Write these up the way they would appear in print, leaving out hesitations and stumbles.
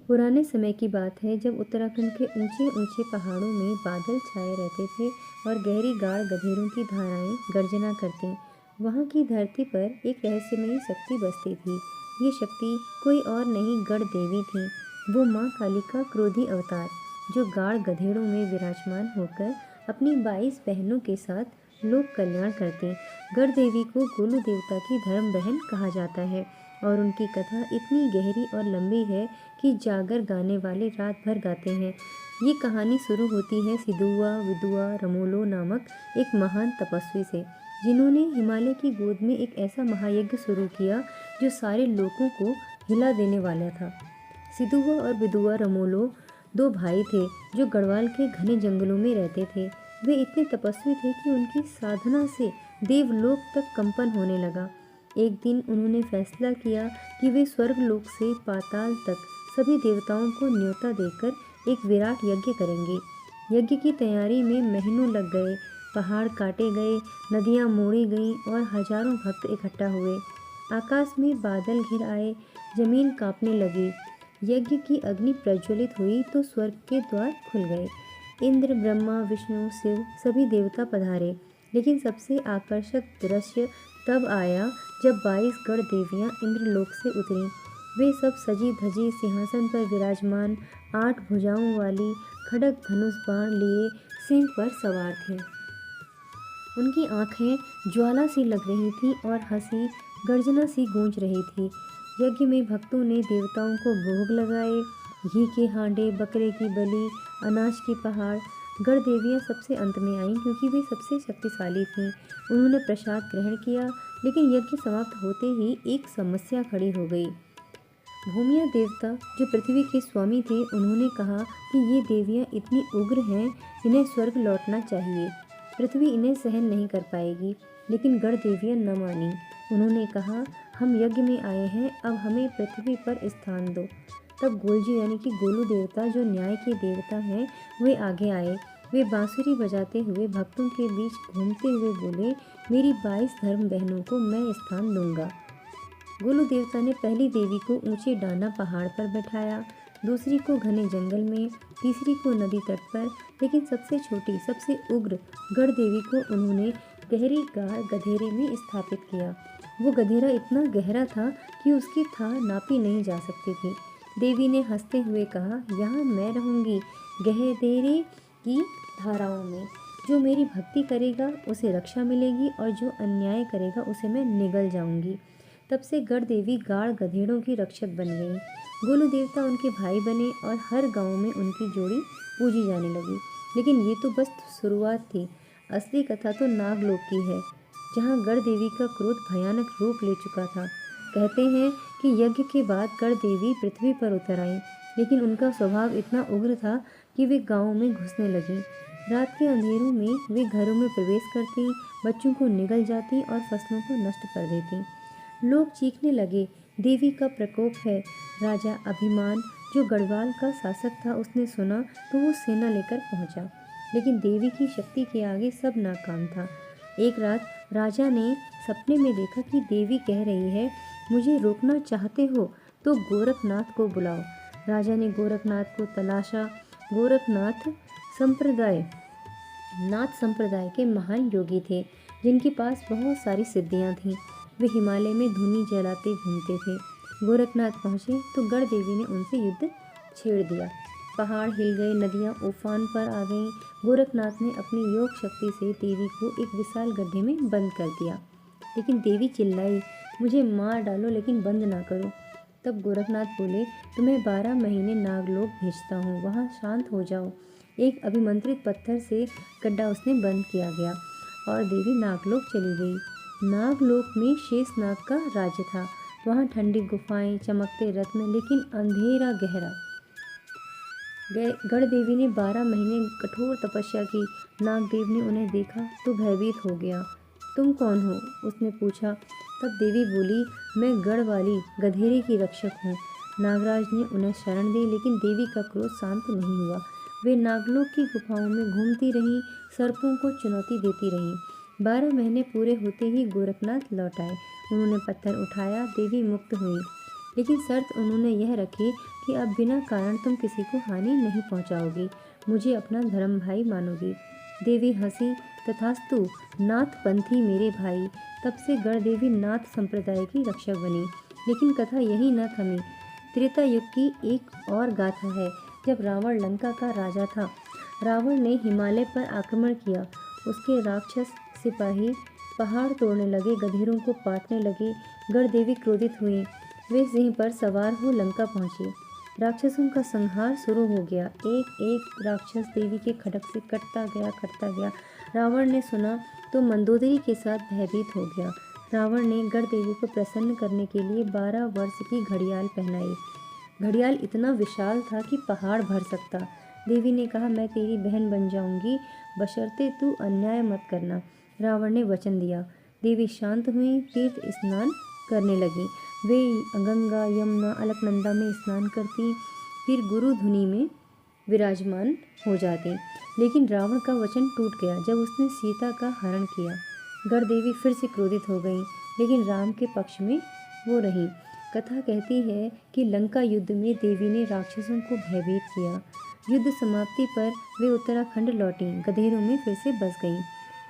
पुराने समय की बात है जब उत्तराखंड के ऊंचे ऊंचे पहाड़ों में बादल छाए रहते थे और गहरी गाढ़ गधेरों की धाराएं गर्जना करती। वहां की धरती पर एक रहस्यमयी शक्ति बसती थी। ये शक्ति कोई और नहीं गढ़ देवी थी। वो माँ काली का क्रोधी अवतार, जो गाढ़ गधेड़ों में विराजमान होकर अपनी 22 बहनों के साथ लोक कल्याण करती। गढ़ देवी को गोलू देवता की धर्म बहन कहा जाता है और उनकी कथा इतनी गहरी और लंबी है कि जागर गाने वाले रात भर गाते हैं। ये कहानी शुरू होती है सिदुआ विदुआ रमोलो नामक एक महान तपस्वी से, जिन्होंने हिमालय की गोद में एक ऐसा महायज्ञ शुरू किया जो सारे लोगों को हिला देने वाला था। सिदुआ और विदुआ रमोलो दो भाई थे जो गढ़वाल के घने जंगलों में रहते थे। वे इतने तपस्वी थे कि उनकी साधना से देवलोक तक कंपन होने लगा। एक दिन उन्होंने फैसला किया कि वे स्वर्गलोक से पाताल तक सभी देवताओं को न्योता देकर एक विराट यज्ञ करेंगे। यज्ञ की तैयारी में महीनों लग गए। पहाड़ काटे गए, नदियाँ मोड़ी गईं और हजारों भक्त इकट्ठा हुए। आकाश में बादल घिर आए, जमीन कांपने लगी। यज्ञ की अग्नि प्रज्वलित हुई तो स्वर्ग के द्वार खुल गए। इंद्र, ब्रह्मा, विष्णु, शिव सभी देवता पधारे। लेकिन सबसे आकर्षक दृश्य तब आया जब 22 गढ़ देवियाँ इंद्रलोक से उतरीं। वे सब सजी धजी सिंहासन पर विराजमान, 8 भुजाओं वाली, खड्ग धनुष बाण लिए सिंह पर सवार थे। उनकी आंखें ज्वाला सी लग रही थीं और हंसी गर्जना सी गूंज रही थी। यज्ञ में भक्तों ने देवताओं को भोग लगाए, घी के हांडे, बकरे की बलि, अनाज के पहाड़। गढ़ देवियाँ सबसे अंत में आईं क्योंकि वे सबसे शक्तिशाली थीं। उन्होंने प्रसाद ग्रहण किया, लेकिन यज्ञ समाप्त होते ही एक समस्या खड़ी हो गई। भूमिया देवता, जो पृथ्वी के स्वामी थे, उन्होंने कहा कि ये देवियाँ इतनी उग्र हैं, इन्हें स्वर्ग लौटना चाहिए। पृथ्वी इन्हें सहन नहीं कर पाएगी। लेकिन गढ़ देवियाँ न मानी। उन्होंने कहा, हम यज्ञ में आए हैं, अब हमें पृथ्वी पर स्थान दो। तब गोलजी यानी कि गोलू देवता, जो न्याय के देवता हैं, वे आगे आए। वे बांसुरी बजाते हुए भक्तों के बीच घूमते हुए बोले, मेरी 22 धर्म बहनों को मैं स्थान दूंगा। गोलू देवता ने पहली देवी को ऊंचे डाना पहाड़ पर बैठाया, दूसरी को घने जंगल में, तीसरी को नदी तट पर, लेकिन सबसे छोटी, सबसे उग्र गढ़ देवी को उन्होंने गहरी गाढ़ गधेरे में स्थापित किया। वो गधेरा इतना गहरा था कि उसकी थाह नापी नहीं जा सकती थी। देवी ने हंसते हुए कहा, यहाँ मैं रहूँगी गहरे की धाराओं में। जो मेरी भक्ति करेगा उसे रक्षा मिलेगी और जो अन्याय करेगा उसे मैं निगल जाऊंगी। तब से गढ़ देवी गाढ़ गधेड़ों की रक्षक बन गई। गोलू देवता उनके भाई बने और हर गांव में उनकी जोड़ी पूजी जाने लगी। लेकिन ये तो बस शुरुआत थी। असली कथा तो नागलोक की है, जहाँ गढ़ देवी का क्रोध भयानक रूप ले चुका था। कहते हैं कि यज्ञ के बाद गढ़ देवी पृथ्वी पर उतर आईं, लेकिन उनका स्वभाव इतना उग्र था कि वे गाँव में घुसने लगीं। रात के अंधेरों में वे घरों में प्रवेश करती, बच्चों को निगल जाती और फसलों को नष्ट कर देती। लोग चीखने लगे, देवी का प्रकोप है। राजा अभिमान, जो गढ़वाल का शासक था, उसने सुना तो वो सेना लेकर पहुंचा। लेकिन देवी की शक्ति के आगे सब नाकाम था। एक रात राजा ने सपने में देखा कि देवी कह रही है, मुझे रोकना चाहते हो तो गोरखनाथ को बुलाओ। राजा ने गोरखनाथ को तलाशा। गोरखनाथ नाथ संप्रदाय के महान योगी थे, जिनके पास बहुत सारी सिद्धियां थीं। वे हिमालय में धूनी जलाते घूमते थे। गोरखनाथ पहुँचे तो गढ़ देवी ने उनसे युद्ध छेड़ दिया। पहाड़ हिल गए, नदियाँ उफान पर आ गईं। गोरखनाथ ने अपनी योग शक्ति से देवी को एक विशाल गड्ढे में बंद कर दिया। लेकिन देवी चिल्लाई, मुझे मार डालो लेकिन बंद ना करो। तब गोरखनाथ बोले, तुम्हें 12 महीने नागलोक भेजता हूँ, वहाँ शांत हो जाओ। एक अभिमंत्रित पत्थर से गड्ढा उसने बंद किया गया और देवी नागलोक चली गई। नागलोक में शेषनाग का राज्य था। वहाँ ठंडी गुफाएं, चमकते रत्न, लेकिन अंधेरा गहरा। गढ़ देवी ने 12 महीने कठोर तपस्या की। नागदेव ने उन्हें देखा तो भयभीत हो गया। तुम कौन हो? उसने पूछा। तब देवी बोली, मैं गढ़ वाली गधेरे की रक्षक हूँ। नागराज ने उन्हें शरण दी, लेकिन देवी का क्रोध शांत नहीं हुआ। वे नागलोक की गुफाओं में घूमती रहीं, सर्पों को चुनौती देती रहीं। 12 महीने पूरे होते ही गोरखनाथ लौट आए। उन्होंने पत्थर उठाया, देवी मुक्त हुई। लेकिन शर्त उन्होंने यह रखी कि अब बिना कारण तुम किसी को हानि नहीं पहुंचाओगी, मुझे अपना धर्म भाई मानोगी। देवी हंसी, तथास्तु नाथ पंथी मेरे भाई। तब से गणदेवी नाथ संप्रदाय की रक्षक बनी। लेकिन कथा यही न थमी। त्रेता युग की एक और गाथा है, जब रावण लंका का राजा था। रावण ने हिमालय पर आक्रमण किया। उसके राक्षस सिपाही पहाड़ तोड़ने लगे, गधेरों को काटने लगे। गणदेवी क्रोधित हुई। वे सिंह पर सवार हो लंका पहुंची। राक्षसों का संहार शुरू हो गया। एक एक राक्षस देवी के खड्ग से कटता गया। रावण ने सुना तो मंदोदरी के साथ भयभीत हो गया। रावण ने गणदेवी को प्रसन्न करने के लिए 12 वर्ष की घड़ियाल पहनाई। घड़ियाल इतना विशाल था कि पहाड़ भर सकता। देवी ने कहा, मैं तेरी बहन बन जाऊंगी, बशर्ते तू अन्याय मत करना। रावण ने वचन दिया। देवी शांत हुई, तीर्थ स्नान करने लगी। वे गंगा, यमुना, अलकनंदा में स्नान करती, फिर गुरु धुनी में विराजमान हो जाती। लेकिन रावण का वचन टूट गया जब उसने सीता का हरण किया। गणदेवी फिर से क्रोधित हो गई, लेकिन राम के पक्ष में वो रही। कथा कहती है कि लंका युद्ध में देवी ने राक्षसों को भयभीत किया। युद्ध समाप्ति पर वे उत्तराखंड लौटी, गधेरों में फिर से बस गईं।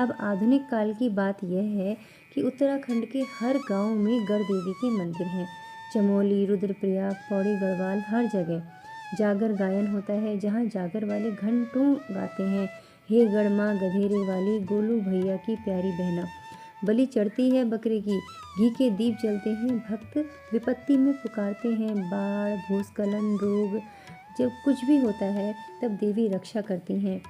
अब आधुनिक काल की बात यह है कि उत्तराखंड के हर गांव में गणदेवी के मंदिर हैं। चमोली, रुद्रप्रयाग, पौड़ी गढ़वाल, हर जगह जागर गायन होता है, जहां जागर वाले घंटों गाते हैं, हे गढ़ माँ गधेरे वाली, गोलू भैया की प्यारी बहना। बलि चढ़ती है बकरे की, घी के दीप जलते हैं, भक्त विपत्ति में पुकारते हैं, बाढ़, भूस्खलन, रोग, जब कुछ भी होता है तब देवी रक्षा करती हैं।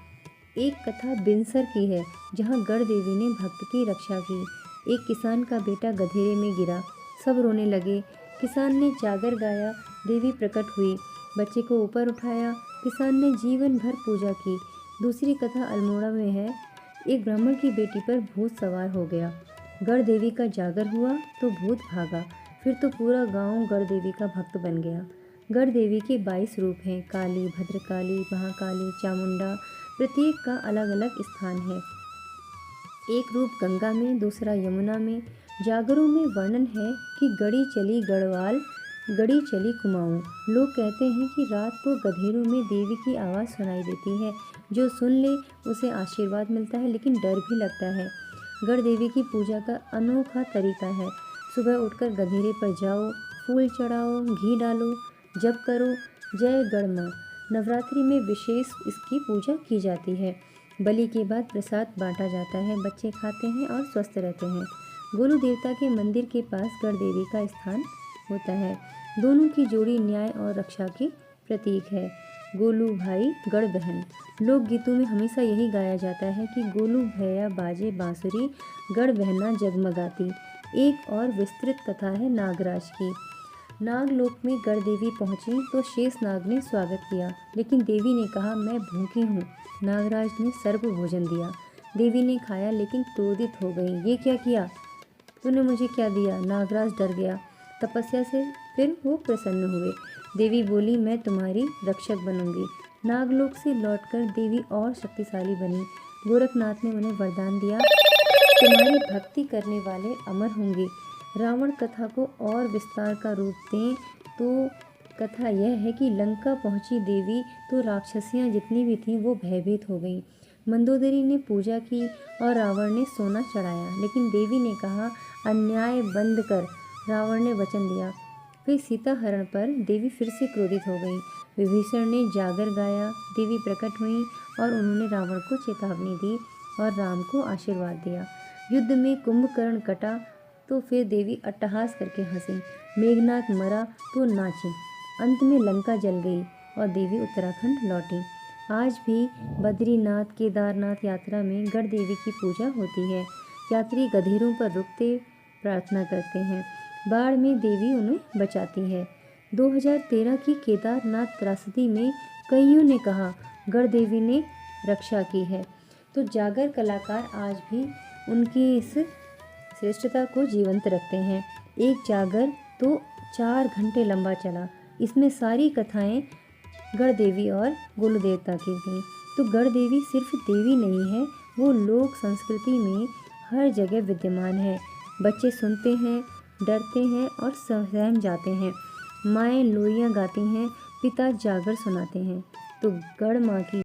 एक कथा बिनसर की है, जहाँ गढ़ देवी ने भक्त की रक्षा की। एक किसान का बेटा गधेरे में गिरा, सब रोने लगे। किसान ने जागर गाया, देवी प्रकट हुई, बच्चे को ऊपर उठाया। किसान ने जीवन भर पूजा की। दूसरी कथा अल्मोड़ा में है। एक ब्राह्मण की बेटी पर भूत सवार हो गया। गढ़ देवी का जागर हुआ तो भूत भागा। फिर तो पूरा गांव गढ़ देवी का भक्त बन गया। गढ़ देवी के 22 रूप हैं, काली, भद्रकाली, महाकाली, चामुंडा। प्रत्येक का अलग अलग स्थान है। एक रूप गंगा में, दूसरा यमुना में। जागरों में वर्णन है कि गड़ी चली गढ़वाल, गड़ी चली कुमाऊं। लोग कहते हैं कि रात को गधेरों में देवी की आवाज़ सुनाई देती है। जो सुन ले उसे आशीर्वाद मिलता है, लेकिन डर भी लगता है। गढ़ देवी की पूजा का अनोखा तरीका है। सुबह उठकर गधेरे पर जाओ, फूल चढ़ाओ, घी डालो, जप करो, जय गढ़ माँ। नवरात्रि में विशेष इसकी पूजा की जाती है। बलि के बाद प्रसाद बांटा जाता है, बच्चे खाते हैं और स्वस्थ रहते हैं। गोलू देवता के मंदिर के पास गढ़ देवी का स्थान होता है। दोनों की जोड़ी न्याय और रक्षा की प्रतीक है। गोलू भाई, गढ़ बहन। लोकगीतों में हमेशा यही गाया जाता है कि गोलू भैया बाजे बांसुरी, गढ़ बहना जगमगाती। एक और विस्तृत कथा है नागराज की। नागलोक में गढ़ देवी पहुंची तो शेष नाग ने स्वागत किया, लेकिन देवी ने कहा, मैं भूखी हूँ। नागराज ने सर्प भोजन दिया। देवी ने खाया लेकिन क्रोधित हो गई। ये क्या किया? तूने मुझे क्या दिया? नागराज डर गया। तपस्या से फिर वो प्रसन्न हुए। देवी बोली, मैं तुम्हारी रक्षक बनूंगी। नागलोक से लौटकर देवी और शक्तिशाली बनी। गोरखनाथ ने उन्हें वरदान दिया, तुम्हारी भक्ति करने वाले अमर होंगे। रावण कथा को और विस्तार का रूप दें तो कथा यह है कि लंका पहुंची देवी तो राक्षसियां जितनी भी थीं वो भयभीत हो गईं। मंदोदरी ने पूजा की और रावण ने सोना चढ़ाया, लेकिन देवी ने कहा, अन्याय बंद कर। रावण ने वचन दिया। फिर सीता हरण पर देवी फिर से क्रोधित हो गई। विभीषण ने जागर गाया, देवी प्रकट हुई और उन्होंने रावण को चेतावनी दी और राम को आशीर्वाद दिया। युद्ध में कुंभकर्ण कटा तो फिर देवी अट्टहास करके हंसी। मेघनाथ मरा तो नाची। अंत में लंका जल गई और देवी उत्तराखंड लौटी। आज भी बद्रीनाथ, केदारनाथ यात्रा में गढ़ देवी की पूजा होती है। यात्री गधेरों पर रुकते प्रार्थना करते हैं। बाढ़ में देवी उन्हें बचाती है। 2013 की केदारनाथ त्रासदी में कईयों ने कहा, गढ़ देवी ने रक्षा की है। तो जागर कलाकार आज भी उनकी इस श्रेष्ठता को जीवंत रखते हैं। एक जागर तो 4 घंटे लंबा चला। इसमें सारी कथाएं गढ़ देवी और गोलू देवता की थीं। तो गढ़ देवी सिर्फ देवी नहीं है, वो लोक संस्कृति में हर जगह विद्यमान है। बच्चे सुनते हैं, डरते हैं और सहम जाते हैं। माएँ लोरियाँ गाती हैं, पिता जागर सुनाते हैं तो गढ़ माँ की